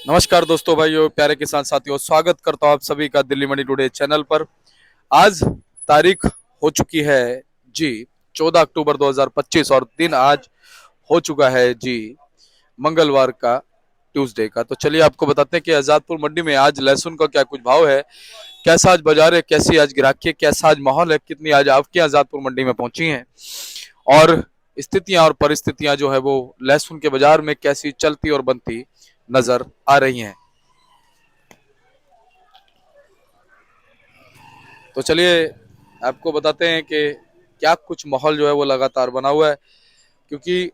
नमस्कार दोस्तों, भाइयों, प्यारे किसान साथियों, स्वागत करता हूं आप सभी का दिल्ली मंडी टुडे चैनल पर। आज तारीख हो चुकी है जी 14 अक्टूबर 2025 और दिन आज हो चुका है जी मंगलवार का, ट्यूसडे का। तो चलिए आपको बताते हैं कि आजादपुर मंडी में आज लहसुन का क्या कुछ भाव है, कैसा आज बाजार है, कैसी आज ग्राहकी है, कैसा आज माहौल है, कितनी आज आपकी आजादपुर मंडी में पहुंची हैं और स्थितियां और परिस्थितियां जो है वो लहसुन के बाजार में कैसी चलती और बनती नजर आ रही हैं। तो चलिए आपको बताते हैं कि क्या कुछ माहौल जो है वो लगातार बना हुआ है, क्योंकि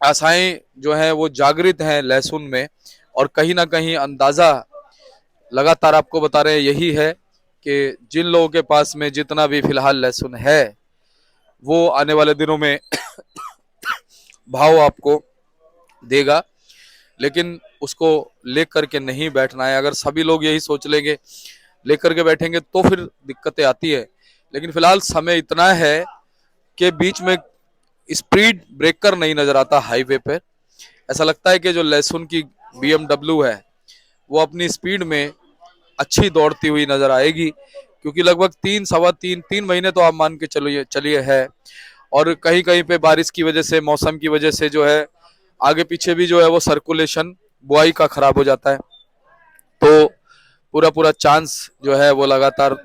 आशाएं जो है वो जागृत हैं लहसुन में। और कहीं ना कहीं अंदाजा लगातार आपको बता रहे हैं यही है कि जिन लोगों के पास में जितना भी फिलहाल लहसुन है वो आने वाले दिनों में भाव आपको देगा, लेकिन उसको लेकर के नहीं बैठना है। अगर सभी लोग यही सोच लेंगे, लेकर के बैठेंगे, तो फिर दिक्कतें आती है। लेकिन फिलहाल समय इतना है कि बीच में स्पीड ब्रेकर नहीं नजर आता हाईवे पे। ऐसा लगता है कि जो लहसुन की BMW है वो अपनी स्पीड में अच्छी दौड़ती हुई नजर आएगी, क्योंकि लगभग 3 सवा 3 3 महीने तो आप मान के चलिए चलिए है। और कहीं कहीं पे बारिश की वजह से, मौसम की वजह से जो है आगे पीछे भी जो है वो सर्कुलेशन बुआई का खराब हो जाता है। तो पूरा पूरा चांस जो है वो लगातार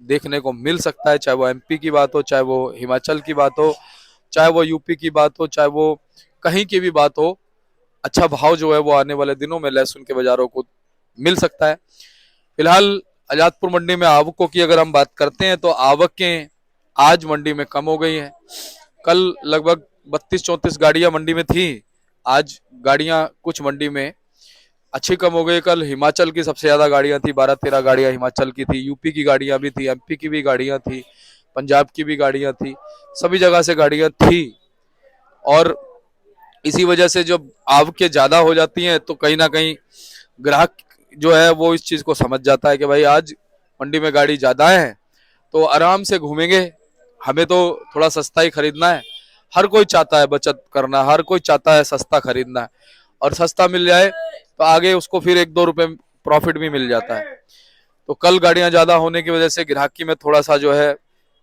देखने को मिल सकता है, चाहे वो MP की बात हो, चाहे वो हिमाचल की बात हो, चाहे वो यूपी की बात हो, चाहे वो कहीं की भी बात हो। अच्छा भाव जो है वो आने वाले दिनों में लहसुन के बाजारों को मिल सकता है। फिलहाल आजादपुर मंडी में आवकों की अगर हम बात करते हैं तो आवकें आज मंडी में कम हो गई हैं। कल लगभग 32-34 गाड़ियां मंडी में थी, आज गाड़ियां कुछ मंडी में अच्छी कम हो गई। कल हिमाचल की सबसे ज्यादा गाड़ियां थी, 12-13 गाड़ियां हिमाचल की थी, यूपी की गाड़ियां भी थी, MP की भी गाड़ियां थी, पंजाब की भी गाड़ियां थी, सभी जगह से गाड़ियां थी। और इसी वजह से जब आवकें ज्यादा हो जाती हैं तो कहीं ना कहीं ग्राहक जो है वो इस चीज को समझ जाता है कि भाई आज मंडी में गाड़ी ज्यादा है तो आराम से घूमेंगे, हमें तो थोड़ा सस्ता ही खरीदना है। हर कोई चाहता है बचत करना, हर कोई चाहता है सस्ता खरीदना है, और सस्ता मिल जाए तो आगे उसको फिर 1-2 रुपए प्रॉफिट भी मिल जाता है। तो कल गाड़ियां ज्यादा होने की वजह से ग्राहकी में थोड़ा सा जो है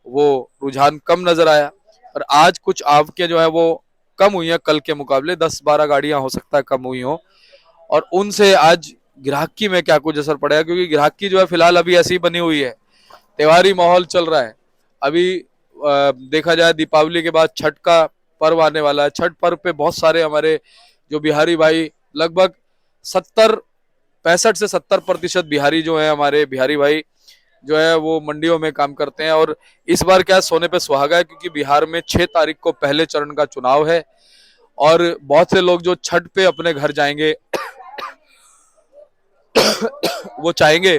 वो रुझान कम नजर आया। और आज कुछ आवकें जो है वो कम हुई हैं, कल के मुकाबले 10-12 गाड़ियां हो सकता है कम हुई हो, और उनसे आज ग्राहकी में क्या कुछ असर पड़ेगा, क्योंकि ग्राहकी जो है फिलहाल अभी ऐसी बनी हुई है। त्योहारी माहौल चल रहा है अभी। देखा जाए दीपावली के बाद छठ का पर्व आने वाला है। छठ पर्व पे बहुत सारे हमारे जो बिहारी भाई, लगभग 65 से 70% बिहारी जो है, हमारे बिहारी भाई जो है वो मंडियों में काम करते हैं। और इस बार क्या सोने पे सुहागा है, क्योंकि बिहार में 6 तारीख को पहले चरण का चुनाव है और बहुत से लोग जो छठ पे अपने घर जाएंगे वो चाहेंगे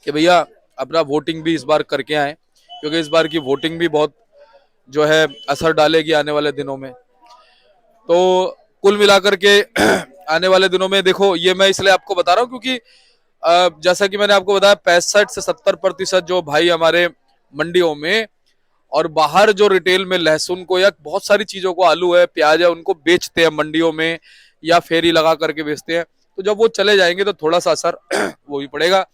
कि भैया अपना वोटिंग भी इस बार करके आए, क्योंकि इस बार की वोटिंग भी बहुत जो है असर डालेगी आने वाले दिनों में। तो कुल मिलाकर के आने वाले दिनों में देखो, ये मैं इसलिए आपको बता रहा हूँ क्योंकि जैसा कि मैंने आपको बताया 65 से 70% जो भाई हमारे मंडियों में और बाहर जो रिटेल में लहसुन को या बहुत सारी चीजों को, आलू है, प्याज है, उनको बेचते हैं मंडियों में या फेरी लगा करके बेचते हैं। तो जब वो चले जाएंगे तो थोड़ा सा असर वो भी पड़ेगा,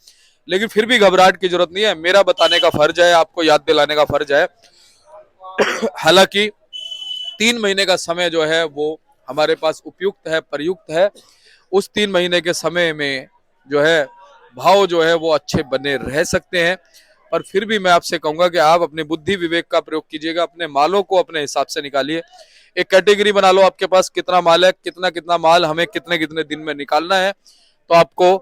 लेकिन फिर भी घबराहट की जरूरत नहीं है। मेरा बताने का फर्ज है, आपको याद दिलाने का फर्ज है। हालांकि 3 महीने का समय जो है वो हमारे पास उपयुक्त है, प्रयुक्त है। उस 3 महीने के समय में जो है भाव जो है वो अच्छे बने रह सकते हैं। पर फिर भी मैं आपसे कहूंगा कि आप अपने बुद्धि विवेक का प्रयोग कीजिएगा, अपने मालों को अपने हिसाब से निकालिए। एक कैटेगरी बना लो, आपके पास कितना माल है, कितना कितना माल हमें कितने कितने दिन में निकालना है। तो आपको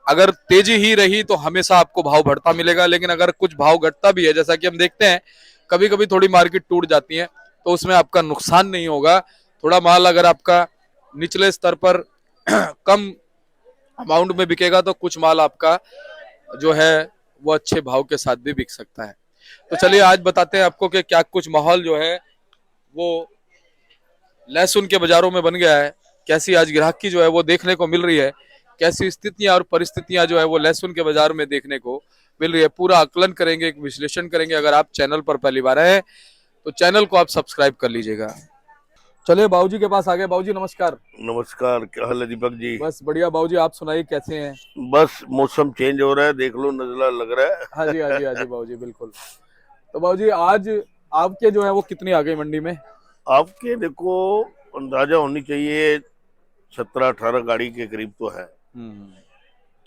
अगर तेजी ही रही तो हमेशा आपको भाव बढ़ता मिलेगा, लेकिन अगर कुछ भाव घटता भी है, जैसा कि हम देखते हैं कभी कभी थोड़ी मार्केट टूट जाती है, तो उसमें आपका नुकसान नहीं होगा। थोड़ा माल अगर आपका निचले स्तर पर कम अमाउंट में बिकेगा तो कुछ माल आपका जो है वो अच्छे भाव के साथ भी बिक सकता है। तो चलिए आज बताते हैं आपको कि क्या कुछ माहौल जो है वो लहसुन के बाजारों में बन गया है, कैसी आज ग्राहकी जो है वो देखने को मिल रही है, कैसी स्थितियां और परिस्थितियां जो है वो लहसुन के बाजार में देखने को मिल रही है। पूरा आकलन करेंगे, एक विश्लेषण करेंगे। अगर आप चैनल पर पहली बार आए तो चैनल को आप सब्सक्राइब कर लीजिएगा। चलिए बाबूजी के पास आ गए। बाबूजी नमस्कार। नमस्कार, क्या हाल है दीपक जी? बस बढ़िया बाबूजी, आप सुनाइए कैसे हैं? बस मौसम चेंज हो रहा है, देख लो नजला लग रहा हाँ जी हाँ है। जी हाँ जी बाबूजी बिल्कुल। तो बाबूजी आज आपके जो है वो कितनी आ गई मंडी में? आपके देखो अंदाजा होनी चाहिए 17-18 गाड़ी के करीब तो है। हम्म।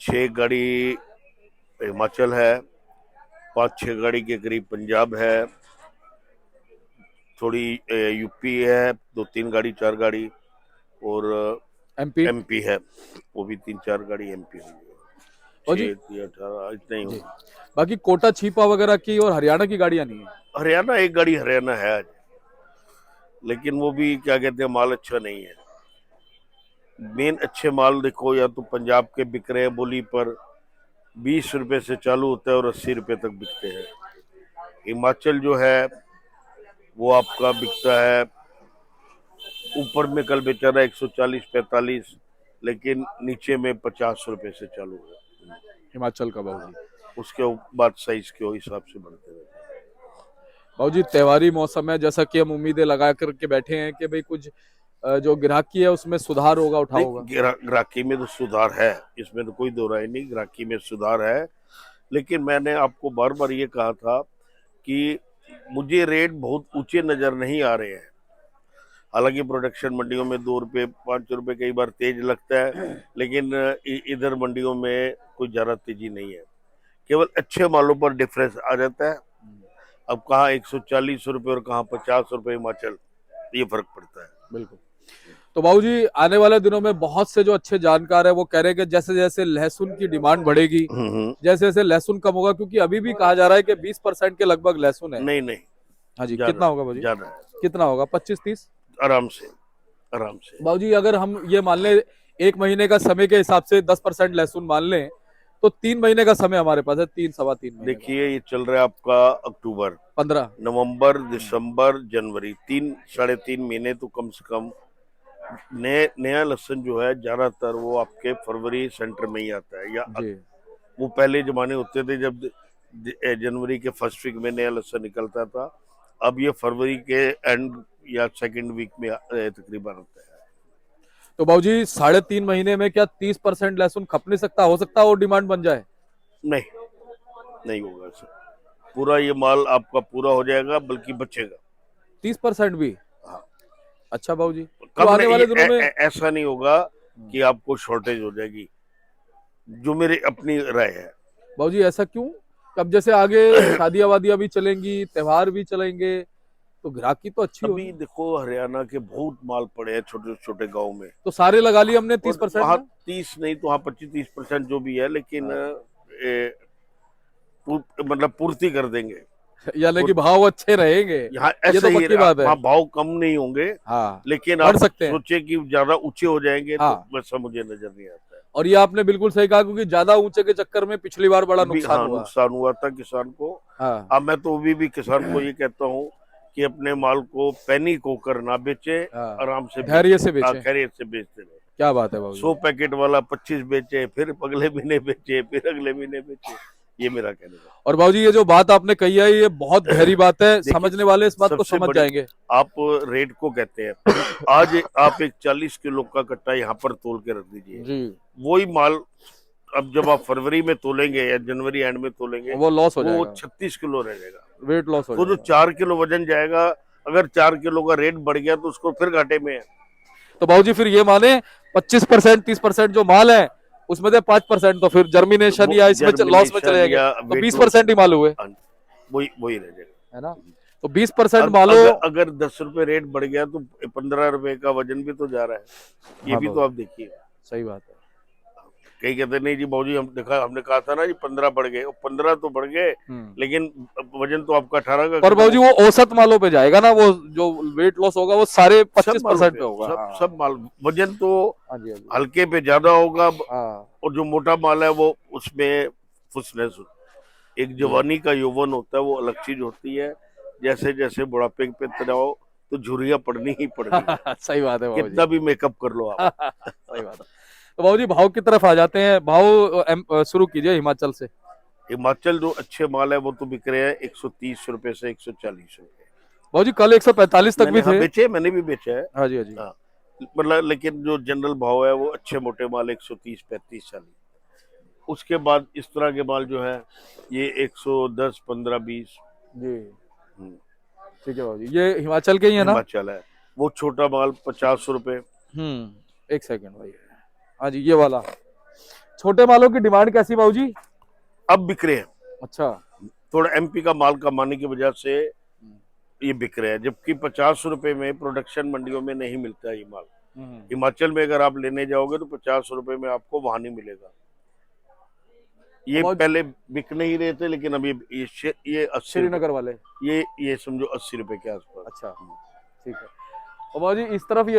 6 गाड़ी हिमाचल है, 5-6 गाड़ी के करीब पंजाब है, थोड़ी यूपी है, 2-3 गाड़ी 4 गाड़ी, और एमपी। एमपी है, वो भी 3-4 गाड़ी एमपी होगी। बाबूजी 6 या 18 इतना ही जी, होगा। बाकी कोटा छीपा वगैरह की और हरियाणा की गाड़ियां नहीं है? हरियाणा 1 गाड़ी हरियाणा है आज, लेकिन वो भी क्या कहते हैं, माल अच्छा नहीं है। मेन अच्छे माल देखो, या तो पंजाब के बिक रहे हैं बोली पर 20 रुपए से चालू होता है और 80 रुपए तक बिकते हैं। हिमाचल जो है वो आपका बिकता है, ऊपर में कल बेचा रहा है 140-45, लेकिन नीचे में 50 रुपए से चालू है। हिमाचल का बाबूजी। उसके बाद साइज के हिसाब से बढ़ते रहते हैं। बाबूजी त्योहारी मौसम है, जैसा कि हम उम्मीदें लगा करके बैठे हैं कि भाई कुछ जो ग्राहकी है उसमें सुधार होगा, उठा नहीं, होगा। ग्राहकी में तो सुधार है, इसमें तो कोई दो राय नहीं, ग्राहकी में सुधार है। लेकिन मैंने आपको बार बार ये कहा था कि मुझे रेट बहुत ऊंचे नजर नहीं आ रहे हैं। हालांकि प्रोडक्शन मंडियों में 2 रुपए 5 रुपए कई बार तेज लगता है, लेकिन इधर मंडियों में कोई ज्यादा तेजी नहीं है। केवल अच्छे मालों पर डिफरेंस आ जाता है। अब कहाँ 140 रुपए और कहाँ 50 रुपए हिमाचल, ये फर्क पड़ता है। बिल्कुल। तो बाबूजी आने वाले दिनों में बहुत से जो अच्छे जानकार है वो कह रहे हैं कि जैसे जैसे लहसुन की डिमांड बढ़ेगी, जैसे जैसे लहसुन कम होगा, क्योंकि अभी भी कहा जा रहा है कि 20% के लगभग लहसुन है। नहीं नहीं, हाँ जी, ज्यादा कितना होगा बाबूजी? ज्यादा है, कितना होगा? 25-30? आराम से आराम से। बाबूजी अगर हम ये मान लें एक महीने का समय के हिसाब से 10% लहसुन मान लें, तो 3 महीने का समय हमारे पास है, 3 सवा 3 महीने का। देखिए ये चल रहा है आपका अक्टूबर, 15। नवंबर, दिसंबर, जनवरी, 3 साढ़े 3 महीने तो कम से कम। नया लहसुन जो है ज्यादातर वो आपके फरवरी सेंटर में ही आता है, या जी। वो पहले जमाने होते थे जब जनवरी के फर्स्ट वीक में नया लहसुन निकलता था। अब ये फरवरी के एंड या सेकंड वीक में तकरीबन आता है। तो बाबूजी 3.5 महीने में क्या 30% लहसुन खप नहीं सकता? हो सकता है वो डिमांड बन जाए? नहीं, नहीं होगा सर, पूरा ये माल आपका पूरा हो जाएगा, बल्कि बचेगा। 30% भी? हाँ, अच्छा बाबूजी, तो कम आने नहीं, वाले दिनों में ऐसा नहीं होगा कि आपको शॉर्टेज हो जाएगी, जो मेरी अपनी राय है। बाबूजी ऐसा क्यों? अब जैसे आगे शादियां वादियां भी चलेंगी, त्योहार भी चलेंगे, तो ग्राहकी तो अच्छी अभी होगी। देखो हरियाणा के बहुत माल पड़े हैं छोटे छोटे गांव में, तो सारे लगा लिए हमने और 30% वहाँ में। 30 नहीं तो वहाँ 25-30% जो भी है, लेकिन हाँ। मतलब पूर्ति कर देंगे। यानी कि पूर्ति भाव अच्छे रहेंगे। यहाँ ये ऐसा तो ही पक्की बात है। वहाँ भाव कम नहीं होंगे, हाँ, लेकिन बढ़ आप सकते हैं। सोचे कि ज्यादा ऊंचे हो जाएंगे तो हाँ, वैसा मुझे नजर नहीं आता है। और ये आपने बिल्कुल सही कहा, क्योंकि ज्यादा ऊंचे के चक्कर में पिछली बार बड़ा भी नुकसान हाँ, हुआ। नुकसान हुआ था किसान को। हाँ अब मैं तो भी किसान को ये कहता हूँ कि अपने माल को पैनिक होकर ना बेचे, हाँ, आराम से धैर्य बेचे, से बेचे। खैरियत से बेचते रहे। क्या बात है बाबूजी। 100 पैकेट वाला 25 बेचे, फिर अगले महीने बेचे, फिर अगले महीने बेचे, ये मेरा कहने का। और बाबूजी ये जो बात आपने कही है ये बहुत गहरी बात है, देखिए, समझने वाले इस बात को सबसे समझ बड़ी, जाएंगे। आप रेट को कहते हैं, आज आप एक 40 किलो का कट्टा यहाँ पर तोल के रख दीजिए, जी, वही माल अब जब आप फरवरी में तोलेंगे या जनवरी एंड में तोलेंगे, वो लॉस हो वो जाएगा, 36 किलो रह जाएगा। वेट लॉस हो तो जो जाएगा। 4 किलो वजन जाएगा, अगर 4 किलो का रेट बढ़ गया तो उसको फिर घाटे में है। तो बाबूजी फिर ये माने 25% 30% जो माल है उसमें से 5% तो फिर जर्मिनेशन वो या इसमें लॉस में चले जर्मिनेशन जाएंगे, या तो वेट 20% ही माल हुए, वही वही रह जाएगा, है ना? तो 20% मालो। अगर 10 रुपए रेट बढ़ गया तो 15 रुपए का वजन भी तो जा रहा है, ये हाँ भी तो बाबू, आप देखिए। सही बात है। कई कहते नहीं जी बाबूजी, हमने कहा था ना जी 15 बढ़ गए, 15 तो बढ़ गए, लेकिन वजन तो आपका 18 का पर खत्म बाबूजी हो। वो औसत मालों पे जाएगा ना, वो जो वेट लॉस होगा वो सारे सब मालों 25% पे, पे होगा। सब हाँ सब माल, वजन तो हाँ जी हाँ जी। हल्के पे ज्यादा होगा, हाँ और जो मोटा माल है वो उसमें फुसनेस। एक जी। जवानी का यौवन होता है, वो अलग चीज होती है। जैसे जैसे बुढ़ापे पे जाओ तो झुर्रियां पड़नी ही पड़नी है, सही बात है बाबूजी। कितना भी मेकअप कर लो आप। सही बात है। तो बाबूजी भाव की तरफ आ जाते हैं। भाव शुरू कीजिए हिमाचल से। हिमाचल जो अच्छे माल है वो तो बिक रहे हैं 130 रुपए से 140 रुपए। भाजी कल 145 तक भी हाँ थे। बेचे, मैंने भी बेचा है। हाँ जी, हाँ जी। हाँ, मतलब लेकिन जो जनरल भाव है वो अच्छे मोटे माल 130 35 40। उसके बाद इस तरह के माल जो है ये 110 15 20। जी ठीक है भाजी, ये हिमाचल के ही है ना? हिमाचल है। वो छोटा माल 50 रुपए। एक सेकंड भाई। हाँ जी, ये वाला छोटे मालों की डिमांड कैसी भाजी? अब बिक रहे हैं, अच्छा। थोड़ा एमपी का माल कमाने की वजह से ये बिक रहे हैं, जबकि 50 रुपए में प्रोडक्शन मंडियों में नहीं मिलता है ये माल। हिमाचल में अगर आप लेने जाओगे तो 50 रुपए में आपको वहां नहीं मिलेगा। ये अब पहले बिक नहीं रहे थे, लेकिन अभी ये 80 रुपए, श्रीनगर वाले। ये समझो 80 रुपए के आसपास। अच्छा ठीक है। और बाबूजी इस तरफ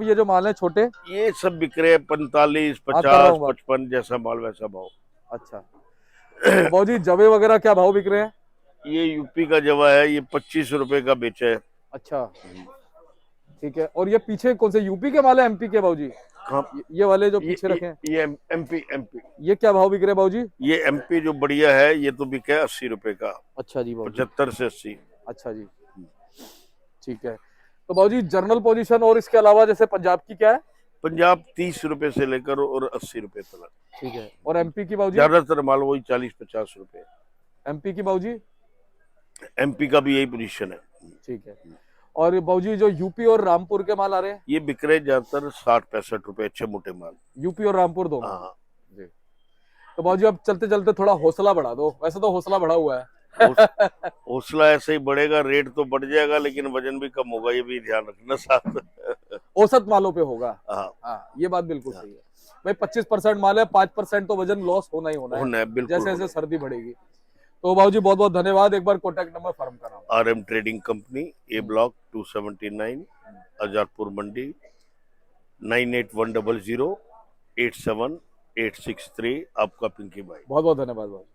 ये जो माल है छोटे, ये सब बिक रहे हैं 45 हाँ कर रहा 50 हूँ बात। 55, जैसा माल वैसा भाव। अच्छा। और बाबूजी जवे वगैरह क्या भाव बिक रहे हैं? ये यूपी का जवा है, ये 25 रुपए का बेचा है। अच्छा ठीक है। और ये पीछे कौन से यूपी के माल है एमपी के बाबूजी? कहाँ? ये वाले जो ये पीछे रखे हैं, ये एमपी। ये क्या भाव बिक रहे हैं बाबूजी? ये एमपी जो बढ़िया है ये तो बिका है 80 रुपए का, अच्छा जी बाबूजी। 75 से 80। अच्छा जी ठीक है। तो बाबूजी जनरल पोजीशन और इसके अलावा जैसे पंजाब की क्या है? पंजाब 30 रुपए से लेकर और 80 रुपए तक। ठीक है। और एमपी की बाबूजी? ज्यादातर माल वही 40 50 रुपए। एमपी की बाबूजी? एमपी का भी यही पोजीशन है। ठीक है। और बाबूजी जो यूपी और रामपुर के माल आ रहे हैं? ये बिक रहे ज्यादातर 60 65 रुपए, अच्छे मोटे माल। यूपी और रामपुर दोनों? हाँ। जी। तो बाबूजी अब चलते चलते थोड़ा हौसला बढ़ा दो, वैसे तो हौसला बढ़ा हुआ है। हौसला ऐसे ही बढ़ेगा, रेट तो बढ़ जाएगा लेकिन वजन भी कम होगा, ये भी ध्यान रखना साथ। औसत मालों पे होगा। हाँ हाँ ये बात बिल्कुल सही है भाई। 25% माल है, 5% तो वजन लॉस होना ही होना होना है है, बिल्कुल जैसे होना जैसे सर्दी बढ़ेगी। तो बाबूजी बहुत बहुत धन्यवाद। एक बार कॉन्टैक्ट नंबर फर्म कराओ। RM ट्रेडिंग कंपनी, ए ब्लॉक 279, अजारपुर मंडी, 9810087863। आपका पिंकी भाई। बहुत बहुत धन्यवाद बाबू।